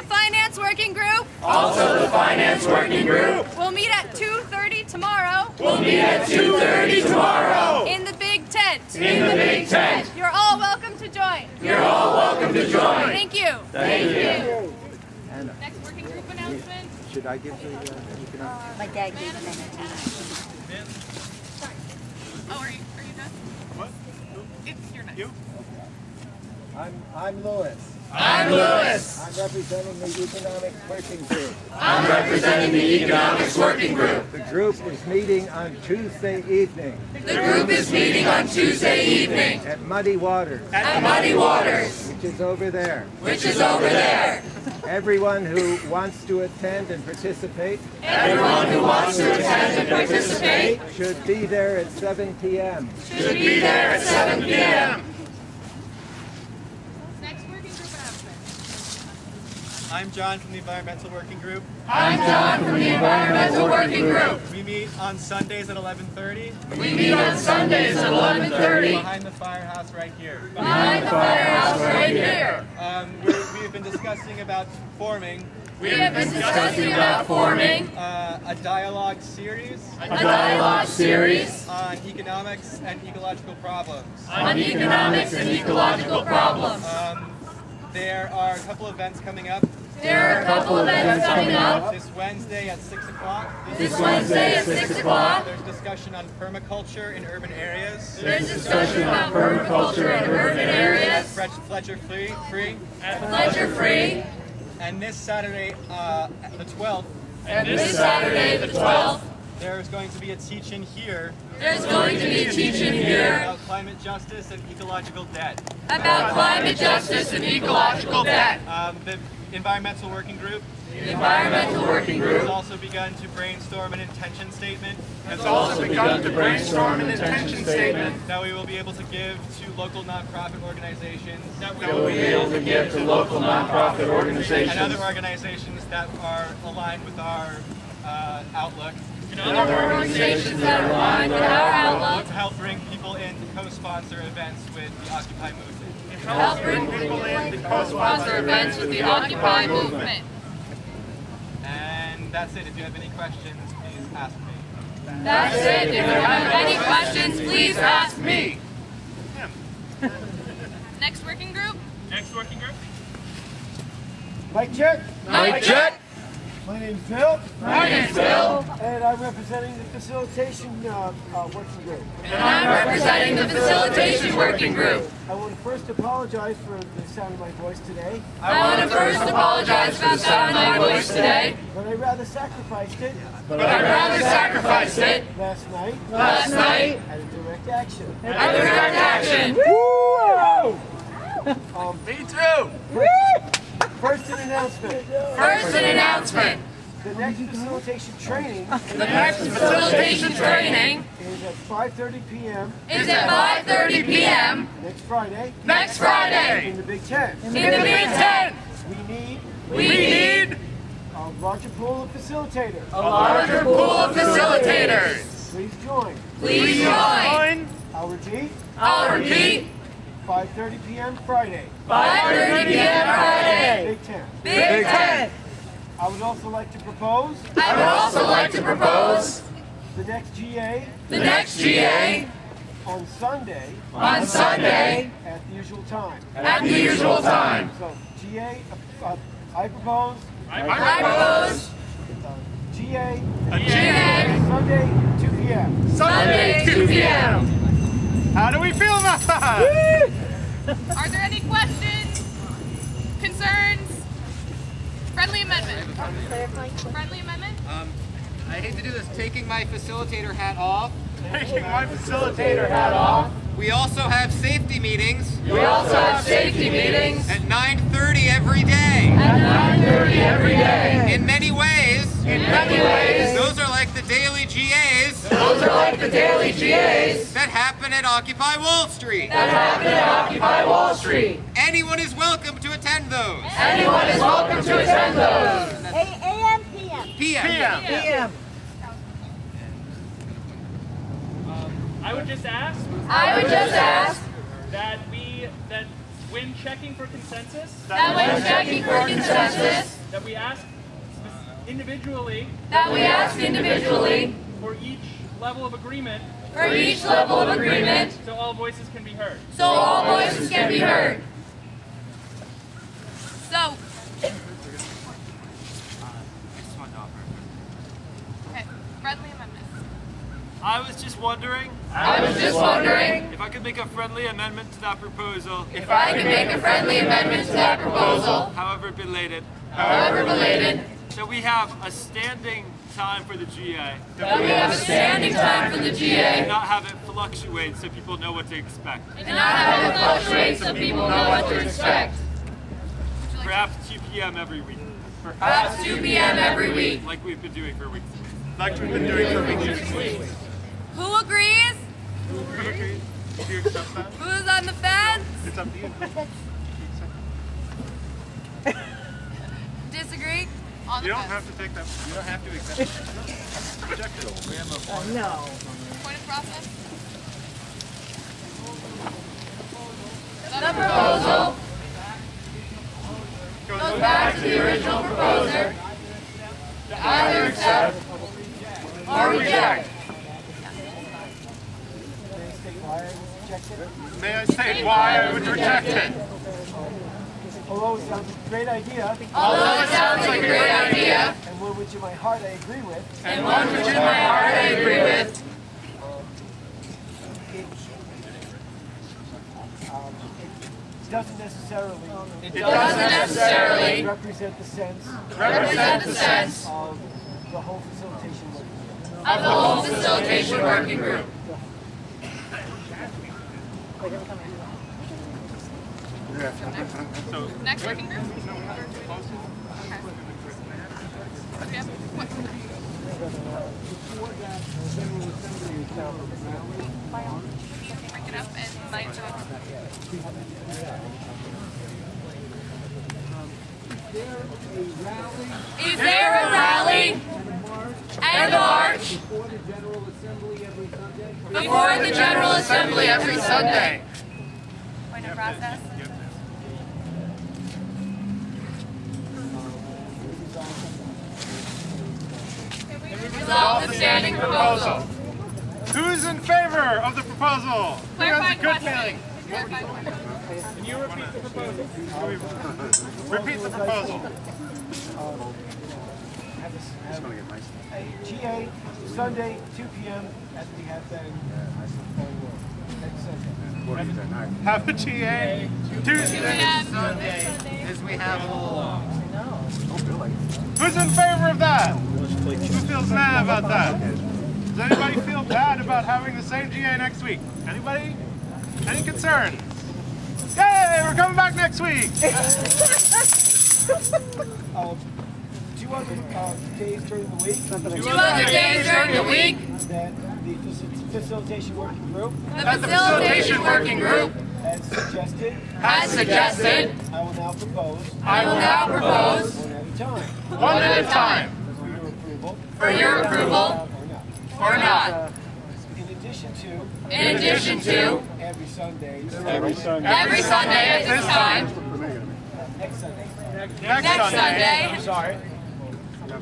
Finance Working Group. Also the Finance Working Group. We'll meet at 2:30 tomorrow. We'll meet at 2:30 tomorrow. In the big tent. In the big tent. You're all welcome to join. You're all welcome to join. Thank you. Thank you. Next working group announcement. Should I give the My dad gave me Oh, are you done? What? You're next. You? I'm Louis. I'm Louis. I'm representing the Economics Working Group. I'm representing the Economics Working Group. The group is meeting on Tuesday evening The group is meeting on Tuesday evening at Muddy Waters, at Muddy Waters, which is over there. which is over there. Everyone who wants to attend and participate Everyone who wants to attend and participate should be there at 7 p.m. should be there at 7 p.m. Next working group announcement. I'm John from the Environmental Working Group. I'm John from the Environmental Working Group. We meet on Sundays at 11:30 We meet on Sundays at 11:30 behind the firehouse right here. behind the firehouse right here. We've been discussing about forming We have been discussing about forming a dialogue series a dialogue series on economics and ecological problems. on economics and ecological problems. There are a couple events coming up. There are a couple events coming up This Wednesday at 6 o'clock. this Wednesday at 6 o'clock. There's discussion on permaculture in urban areas. There's discussion about permaculture in urban areas, Fletcher free. pleasure free, And this Saturday, the 12th, and this Saturday the 12th, there's going to be a teach-in here there's going to be a teach-in here about climate justice and ecological debt. about climate justice and ecological debt. The Environmental Working Group The Environmental Working has Group also begun to brainstorm an intention statement has also begun to brainstorm an intention statement that we will be able to give to local nonprofit organizations that we will be able to give to local nonprofit and organizations other organizations that are aligned with our outlook and other organizations that are aligned with our outlook to help bring people in to co-sponsor events with the Occupy movement. help bring people in to co-sponsor events with the Occupy movement. And that's it. If you have any questions, please ask me. That's it. If you have any questions, please ask me. Next working group. Next working group. Mic check. Mic check. My name's Bill, My name's Bill, and I'm representing the Facilitation Working Group. and I'm representing the Facilitation Working Group. I want to first apologize for the sound of my voice today, I want to first apologize for the sound of my voice today, but I rather sacrificed it but I'd rather sacrifice it last night last night at a direct action. at direct action. Me too. First, an announcement. First, an announcement. The next facilitation training The next facilitation training is at 5:30 p.m. is at 5:30 p.m. next Friday next Friday in the Big Tent. in the Big Tent. We need We need a larger pool of facilitators. a larger pool of facilitators. Please join. Please join. I'll repeat, I'll repeat, 5:30 p.m. Friday, 5:30 p.m. Friday, Big Tent. Big Tent. I would also like to propose I would also like to propose the next GA the next GA on Sunday on Sunday at the usual time. at the usual time. So GA, I propose I propose GA GA Sunday 2 p.m. Sunday 2 p.m. How do we feel about that? Are there any questions, concerns? Friendly amendment. Friendly amendment. I hate to do this, taking my facilitator hat off. Taking my facilitator hat off. We also have safety meetings We also have safety meetings at 9:30 every day. at 9:30 every day. In many ways, those are like the daily GAs Those are like the daily GAs that happen at Occupy Wall Street. that happen at Occupy Wall Street. Anyone is welcome to attend those. Anyone is welcome to attend those. AM, PM. PM. I would just ask I would just ask that when checking for consensus, that we ask individually for each level of agreement, so all voices can be heard. So, okay, friendly amendment. I was just wondering If if I could make a friendly amendment to that proposal, I could make a friendly amendment to that proposal, however belated, that we have a standing time for the GA, that we have a standing time for the GA, and not have it fluctuate so people know what to expect. and not have it fluctuate so people know what to expect. Perhaps 2 p.m. every week, Perhaps 2 p.m. every week. like we've been doing for weeks. Who agrees? Do you accept that? Who's on the fence? It's up to you. Disagree? On the You don't fence. have to take that. You don't have to accept it. Reject it. No. Point of process? The proposal goes back to the original proposer to either accept or reject. May I state why I would reject it? Although it sounds like a great idea, Although it sounds like a great idea, and one which in my heart I agree with, and one which in my heart I agree with, it doesn't necessarily represent the sense of the whole facilitation working group. of the whole facilitation working group. So, Next working group? Okay. Yeah. What? Break it up and invite them. Is there a rally and a march before the General Assembly every Sunday? Point of process? Resolve the standing proposal. who's in favor of the proposal? Who has a good feeling? Clarifying question. Can you repeat the proposal? Repeat the proposal. GA Sunday, 2 p.m. as we have been next Sunday. Have a GA Tuesday. As we have all along. Who's in favor of that? Who feels mad about that? Does anybody feel bad about having the same GA next week? Anybody? Any concerns? Yay! We're coming back next week! 2 other days during the week. 2 other days during the week, That the facilitation working group the facilitation working group has suggested. has suggested I will now propose. One at a time. For your approval. or not. In In addition to every Sunday. every Sunday at this time, Next Sunday. next Sunday, I'm sorry.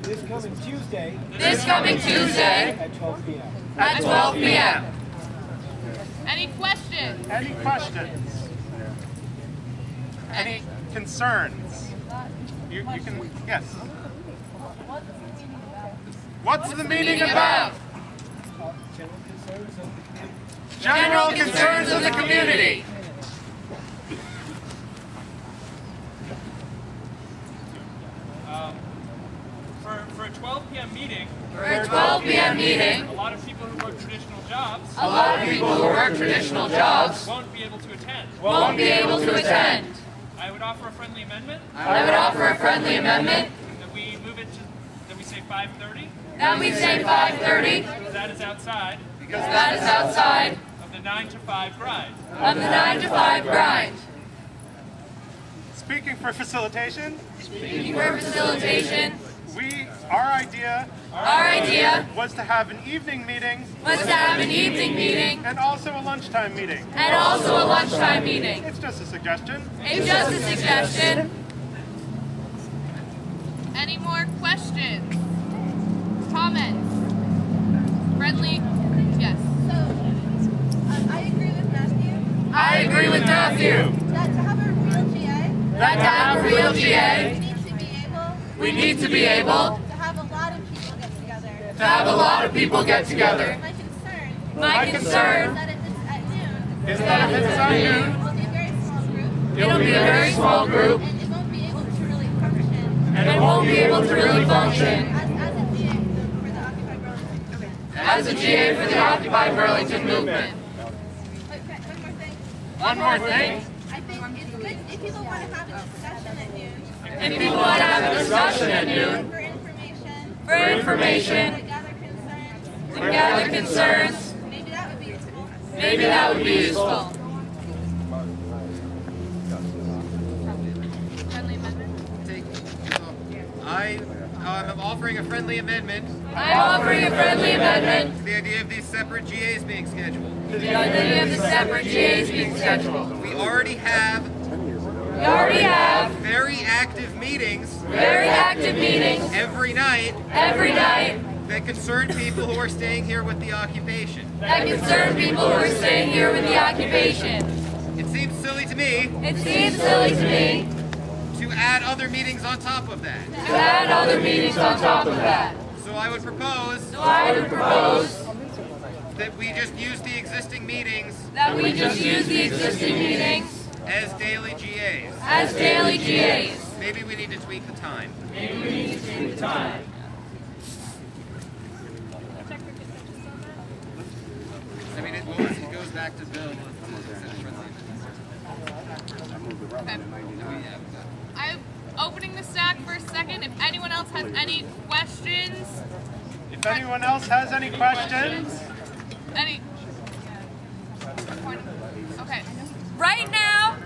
This coming Tuesday at 12 p.m. at 12 p.m. Any questions? Any questions? Any concerns? You can, yes. What's the meeting about? General concerns of the community. For a 12 p.m. meeting, For a 12 p.m. meeting, a lot of people who work traditional jobs a lot of people who work traditional jobs won't be able to attend. won't be able to attend. I would offer a friendly amendment I would offer a friendly amendment that we move it to, that we say 5:30, that we say 5:30, because that is outside because that is outside of the 9 to 5 grind. of the 9 to 5 grind. Speaking for facilitation, Speaking for facilitation, Our idea was to have an evening meeting. And also a lunchtime meeting. It's just a suggestion. Any more questions? Comments? Friendly? Yes. So, I agree with Matthew. That to have a real GA, we need to be able to have a lot of people get together. My concern Is that if it's at noon, it'll be a very small group, and it won't be able to really function as a GA for the Occupy Burlington movement. one more thing. I think it's good if people want to have a discussion at noon. For information. To gather concerns. Maybe that would be useful. Friendly amendment? I'm offering a friendly amendment To the idea of these separate GAs being scheduled. the idea of the separate GAs being scheduled. We already have very active meetings every night that concern people who are staying here with the occupation. It seems silly to me to add other meetings on top of that. So I would propose that we just use the existing meetings as daily GAs. Maybe we need to tweak the time. I mean, it goes back to Bill. I'm opening the stack for a second. If anyone else has any questions. If anyone else has any questions, Okay. Right now,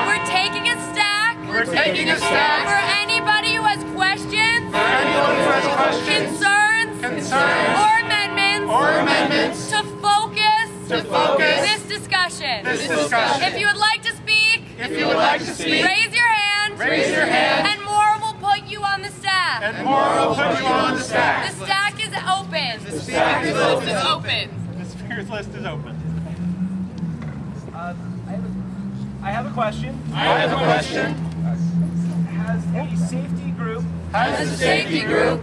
we're taking a stack. For anybody who has questions, concerns, or amendments, to focus this discussion. If you would like to speak, raise your hand, and more will put you on the stack. The stack is open. The speakers list is open. I have a question. Has the safety group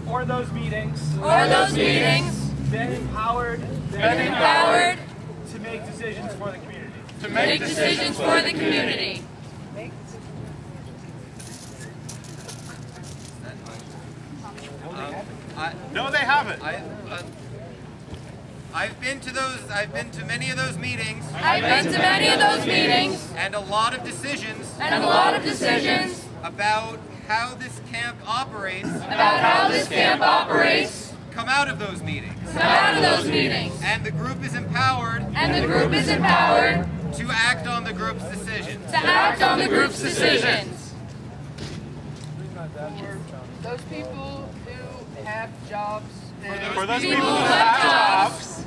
or those meetings been empowered to make decisions for the community? No, they haven't. I've been to many of those meetings. And a lot of decisions. About how this camp operates. Come out of those meetings. And the group is empowered. To act on the group's decisions. Those people who have jobs. For those people who have jobs,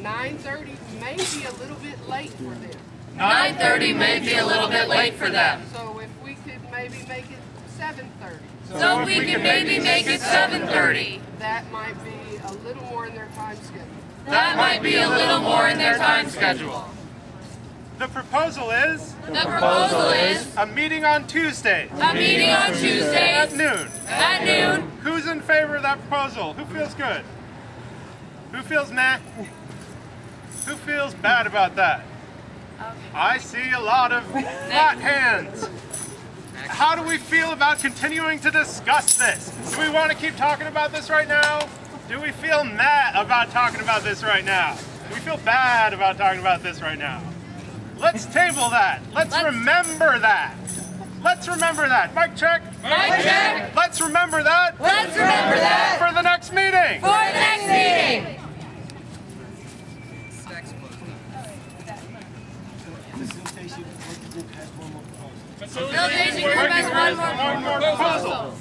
9:30 may be a little bit late for them. 9:30 may be a little bit late for them. So if we could maybe make it 7:30. So if we can maybe make it 7:30. That might be a little more in their time schedule. the proposal is a meeting on Tuesday. At noon. Who's in favor of that proposal? Who feels good? Who feels meh? Who feels bad about that? I see a lot of flat hands. How do we feel about continuing to discuss this? Do we want to keep talking about this right now? Do we feel mad about talking about this right now? Do we feel bad about talking about this right now? Let's table that. Let's remember that. Let's remember that. Mic check. Mic check. Let's remember that. Let's remember that. For the next meeting. For the next meeting. Facilitation group has one more proposal.